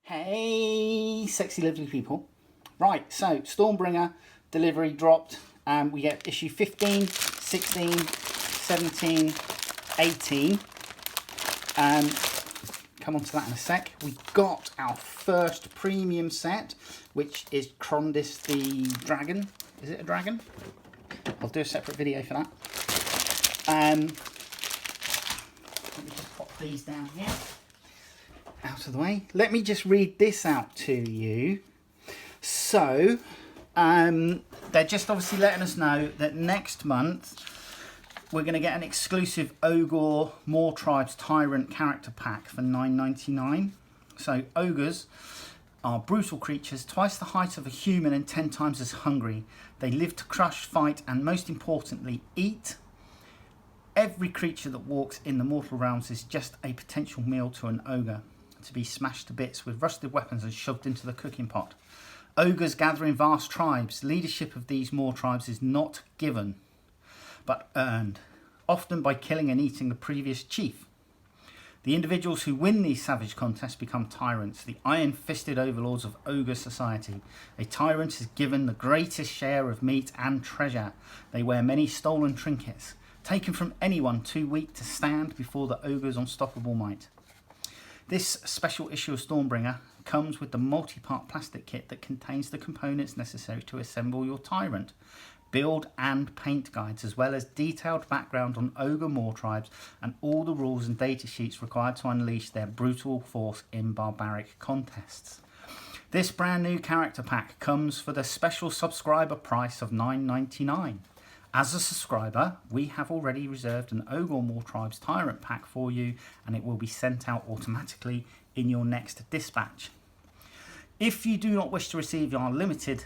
Hey, sexy lovely people. Right, so Stormbringer delivery dropped. We get issue 15, 16, 17, 18. Come on to that in a sec. We got our first premium set, which is Krondis the Dragon. Is it a dragon? I'll do a separate video for that. Let me just pop these down here. Out of the way. Let me just read this out to you. So, they're just obviously letting us know that next month we're going to get an exclusive Ogre More Tribes Tyrant character pack for $9.99. So, ogres are brutal creatures, twice the height of a human and 10 times as hungry. They live to crush, fight, and most importantly, eat. Every creature that walks in the mortal realms is just a potential meal to an ogre, to be smashed to bits with rusted weapons and shoved into the cooking pot. Ogres gather in vast tribes. Leadership of these more tribes is not given, but earned, often by killing and eating the previous chief. The individuals who win these savage contests become tyrants, the iron-fisted overlords of ogre society. A tyrant is given the greatest share of meat and treasure. They wear many stolen trinkets, taken from anyone too weak to stand before the ogre's unstoppable might. This special issue of Stormbringer comes with the multi-part plastic kit that contains the components necessary to assemble your tyrant, build and paint guides, as well as detailed background on ogre more tribes and all the rules and data sheets required to unleash their brutal force in barbaric contests. This brand new character pack comes for the special subscriber price of $9.99. As a subscriber, we have already reserved an Ogre More Tribes Tyrant pack for you, and it will be sent out automatically in your next dispatch. If you do not wish to receive our limited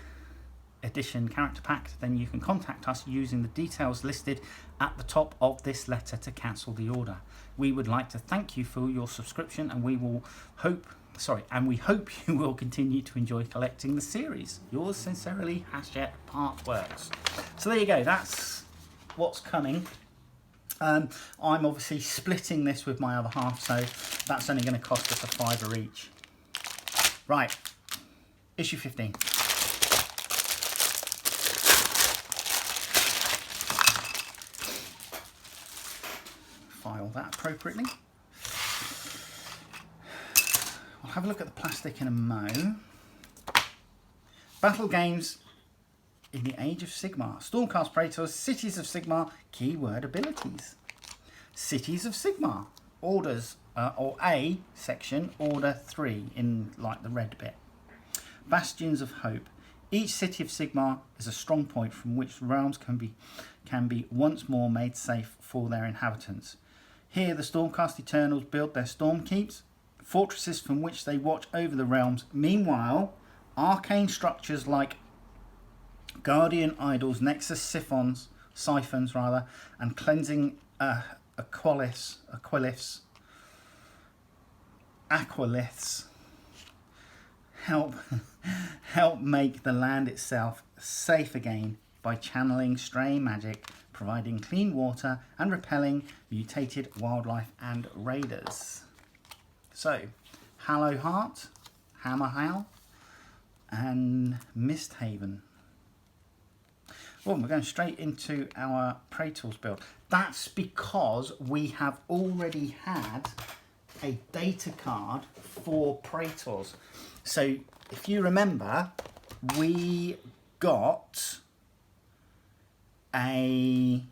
edition character pack, then you can contact us using the details listed at the top of this letter to cancel the order. We would like to thank you for your subscription, and we hope you will continue to enjoy collecting the series. Yours sincerely, #Partworks. So there you go, that's what's coming. I'm obviously splitting this with my other half, so that's only going to cost us $5 each. Right, issue 15. File that appropriately. I'll have a look at the plastic in a mo. Battle games in the Age of Sigmar. Stormcast Praetors, Cities of Sigmar, keyword abilities. Cities of Sigmar. Orders, or A section, Order 3, in like the red bit. Bastions of Hope. Each city of Sigmar is a strong point from which realms can be once more made safe for their inhabitants. Here the Stormcast Eternals build their storm keeps, fortresses from which they watch over the realms. Meanwhile, arcane structures like guardian idols, nexus siphons, and cleansing aquiliths help make the land itself safe again by channeling stray magic, providing clean water and repelling mutated wildlife and raiders. So, Hallowheart, Hammerhal, and Misthaven. Well, we're going straight into our Praetors build. That's because we have already had a data card for Praetors. So, if you remember, we got a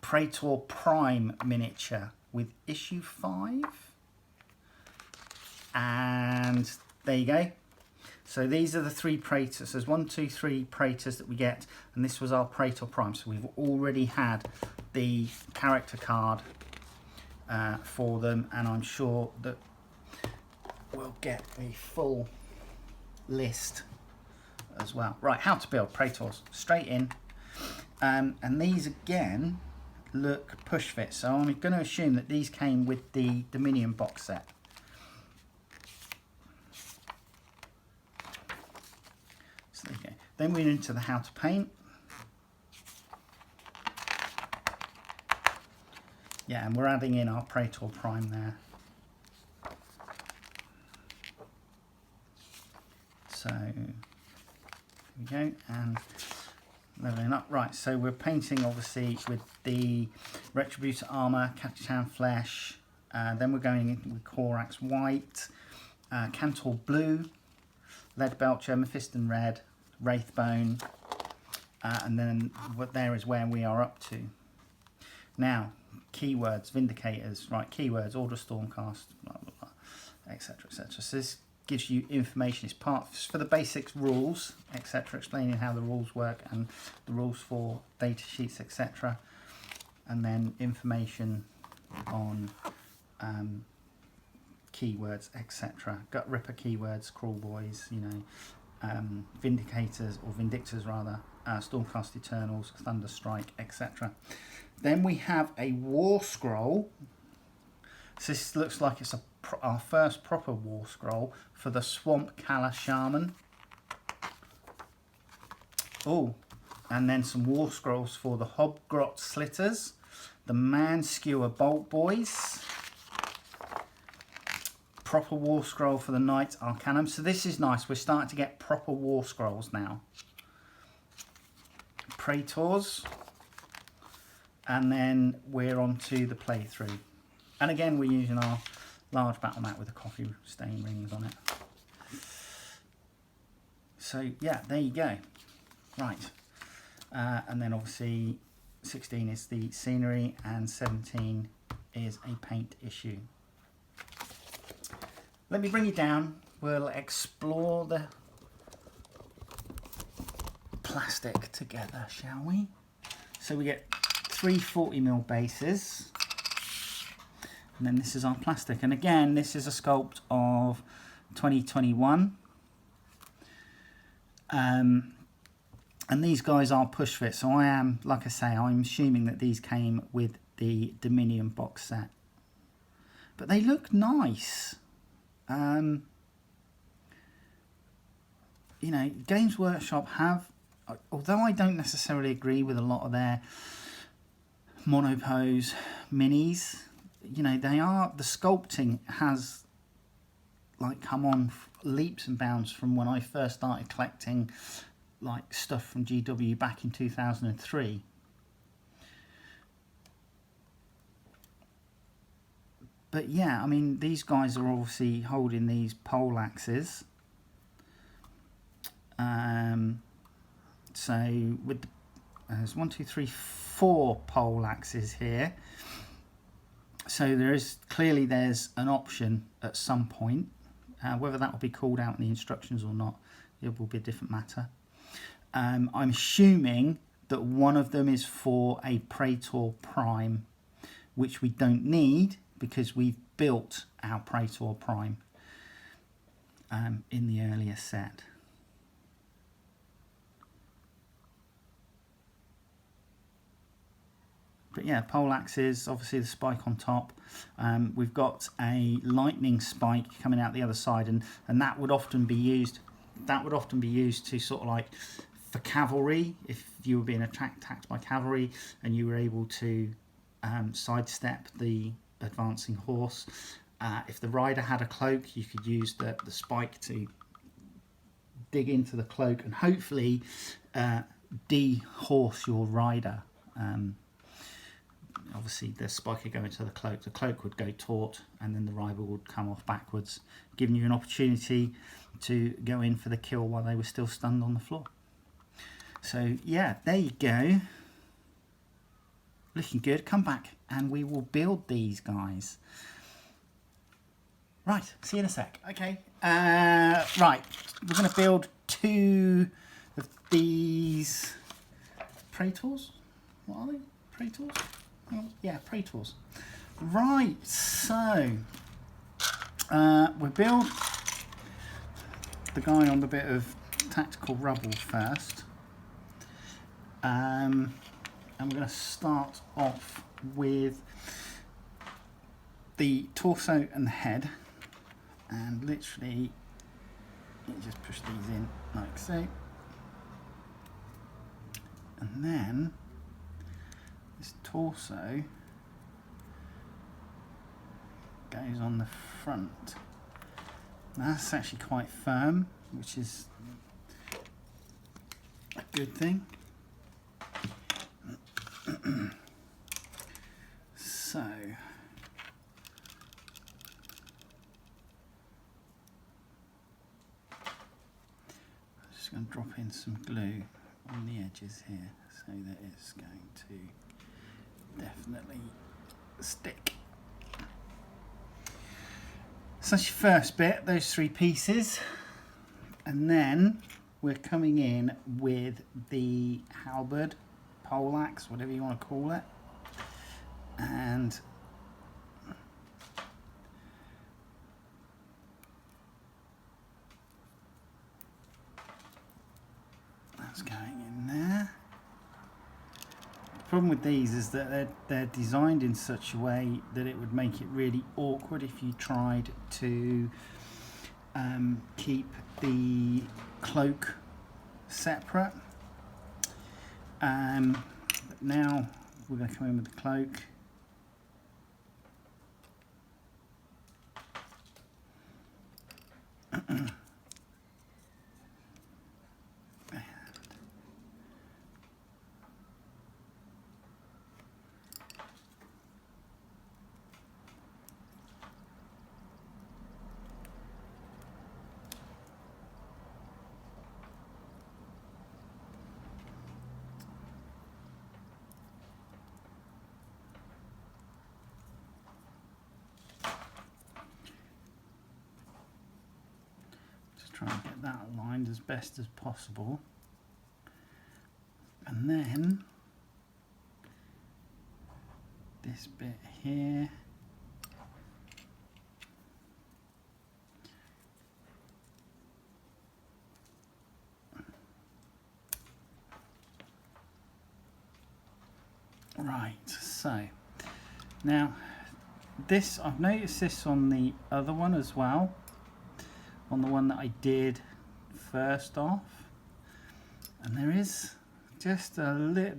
Praetor Prime miniature with issue 5, and there you go. So these are the 3 Praetors. There's 1, 2, 3 Praetors that we get, and this was our Praetor Prime. So we've already had the character card for them, and I'm sure that we'll get the full list as well. Right, how to build Praetors. Straight in, and these again look push fit, so I'm going to assume that these came with the Dominion box set. So there you go. Then we're into the how to paint. Yeah, and we're adding in our Praetor Prime there. So here we go, and leveling up. Right, so we're painting obviously with the Retributor armor, Catachan flesh, then we're going in with Corax white, Cantor blue, Leadbelcher, Mephiston red, Wraithbone, and then there is where we are up to. Now, keywords, Vindicators, right, keywords, Order Stormcast, blah, blah, blah, etc., etc. So this gives you information. It's part for the basics rules, etc., explaining how the rules work and the rules for data sheets, etc. And then information on keywords, etc. Gut Ripper keywords, Crawl Boys, you know, Vindicators, or Vindictors rather, Stormcast Eternals, Thunderstrike, etc. Then we have a War Scroll. So this looks like it's our first proper War Scroll for the Swamp Kala Shaman. Oh, and then some War Scrolls for the Hobgrot Slitters, the Manskewer Bolt Boys, proper War Scroll for the Knights Arcanum. So this is nice. We're starting to get proper War Scrolls now. Praetors. And then we're on to the playthrough. And again, we're using our large battle mat with the coffee stain rings on it. So yeah, there you go. Right. And then obviously 16 is the scenery and 17 is a paint issue. Let me bring you down. We'll explore the plastic together, shall we? So we get 3 40mm bases, and then this is our plastic. And again, this is a sculpt of 2021. And these guys are push fit, so I am, like I say, I'm assuming that these came with the Dominion box set. But they look nice. You know, Games Workshop have, although I don't necessarily agree with a lot of their monopose minis, you know, they are, the sculpting has like come on leaps and bounds from when I first started collecting like stuff from GW back in 2003. But yeah, I mean, these guys are obviously holding these pole axes. So with there's 1, 2, 3, 4 pole axes here. So there is clearly there's an option at some point. Whether that will be called out in the instructions or not, it will be a different matter. I'm assuming that one of them is for a Praetor Prime, which we don't need because we've built our Praetor Prime in the earlier set. But yeah, pole axes, obviously the spike on top. We've got a lightning spike coming out the other side, and that would often be used. That would often be used to sort of like for cavalry, if you were being attacked by cavalry and you were able to sidestep the advancing horse. If the rider had a cloak, you could use the spike to dig into the cloak and hopefully de-horse your rider. Obviously the spike would go into the cloak would go taut, and then the rider would come off backwards, giving you an opportunity to go in for the kill while they were still stunned on the floor. So yeah, there you go. Looking good. Come back and we will build these guys. Right, see you in a sec. Okay. Right, we're going to build 2 of these Praetors. What are they? Praetors? Oh, yeah, Praetors. Right, so we build the guy on the bit of tactical rubble first. And we're going to start off with the torso and the head, and literally you just push these in like so, and then this torso goes on the front. Now that's actually quite firm, which is a good thing. So just going to drop in some glue on the edges here so that it's going to definitely stick. So that's your first bit, those 3 pieces, and then we're coming in with the halberd, poleaxe, whatever you want to call it, and that's going in there. The problem with these is that they're designed in such a way that it would make it really awkward if you tried to keep the cloak separate. But now we're going to come in with the cloak. Try and get that aligned as best as possible, and then this bit here, right. So now this, I've noticed this on the other one as well, on the one that I did first off, and there is just a little,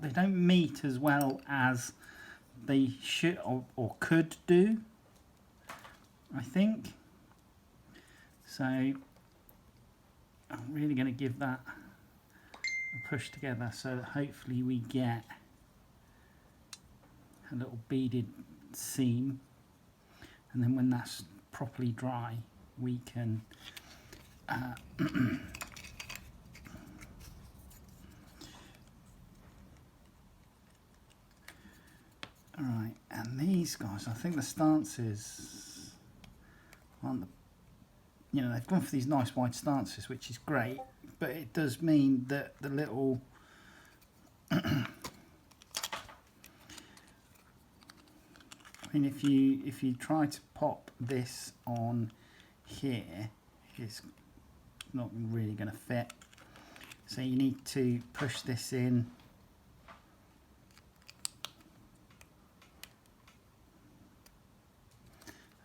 they don't meet as well as they should or could do, I think. So I'm really going to give that a push together so that hopefully we get a little beaded seam, and then when that's properly dry we can alright, and these guys, I think the stances aren't the, you know, they've gone for these nice wide stances, which is great, but it does mean that the little I mean, if you try to pop this on here, it's not really going to fit, so you need to push this in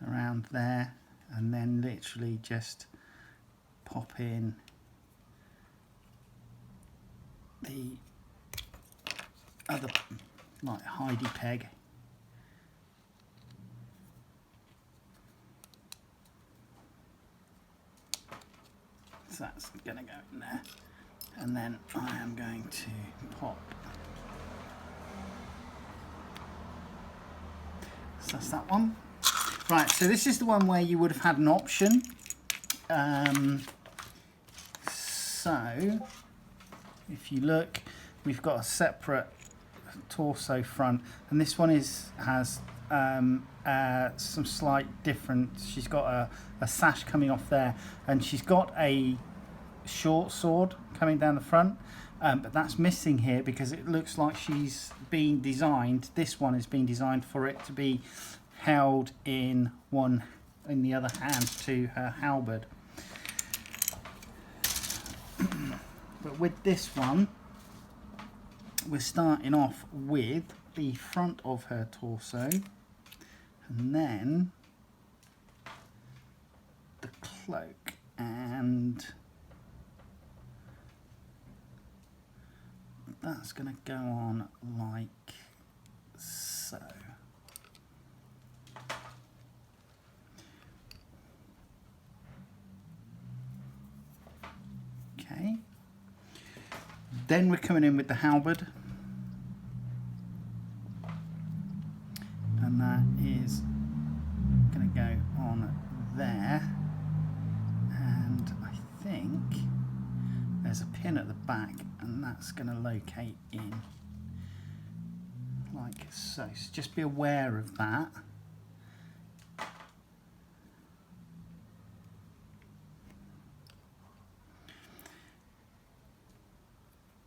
around there, and then literally just pop in the other, like, Heidi peg. So that's going to go in there, and then I am going to pop. So that's that one. Right, so this is the one where you would have had an option. So if you look, we've got a separate torso front, and this one has some slight difference. She's got a sash coming off there, and she's got a short sword coming down the front, but that's missing here because it looks like she's being designed, this one is being designed for it to be held in the other hand to her halberd. But with this one, we're starting off with the front of her torso, and then the cloak, and that's going to go on like so. Then we're coming in with the halberd. And that is going to go on there. And I think there's a pin at the back, and that's going to locate in like so. So just be aware of that.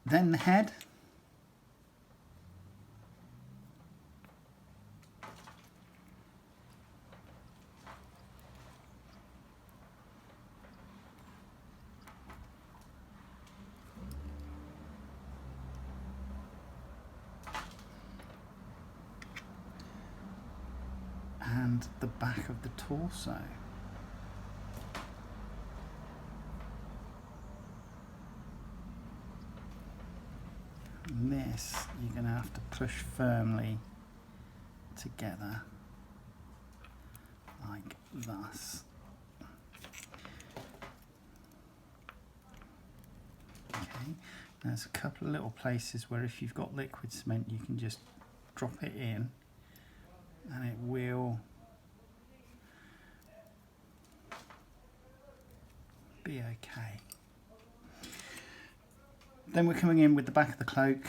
Then the head. And the back of the torso. And this you're going to have to push firmly together like thus. Okay, there's a couple of little places where if you've got liquid cement you can just drop it in and it will be okay. Then we're coming in with the back of the cloak.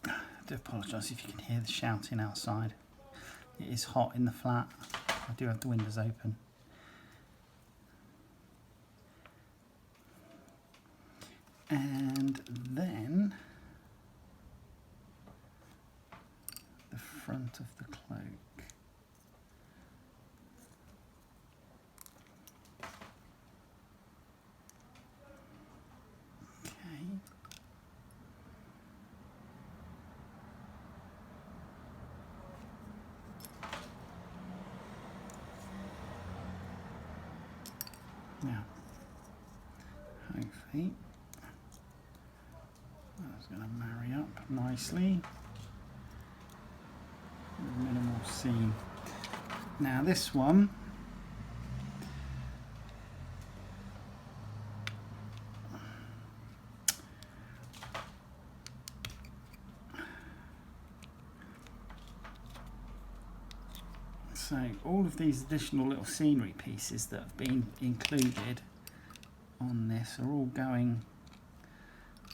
I do apologise if you can hear the shouting outside. It is hot in the flat. I do have the windows open. And then the front of the cloak. Now, hopefully that's going to marry up nicely with minimal seam. Now this one, so all of these additional little scenery pieces that have been included on this are all going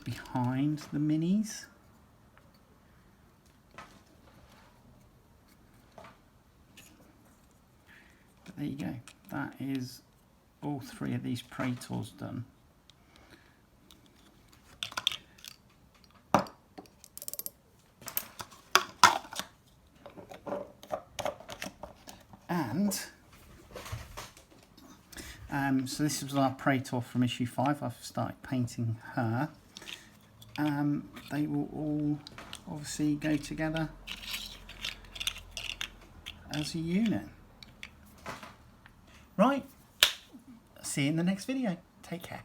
behind the minis. But there you go, that is all three of these Praetors done. And so this was our Praetor from issue 5. I've started painting her. They will all obviously go together as a unit. Right, see you in the next video. Take care.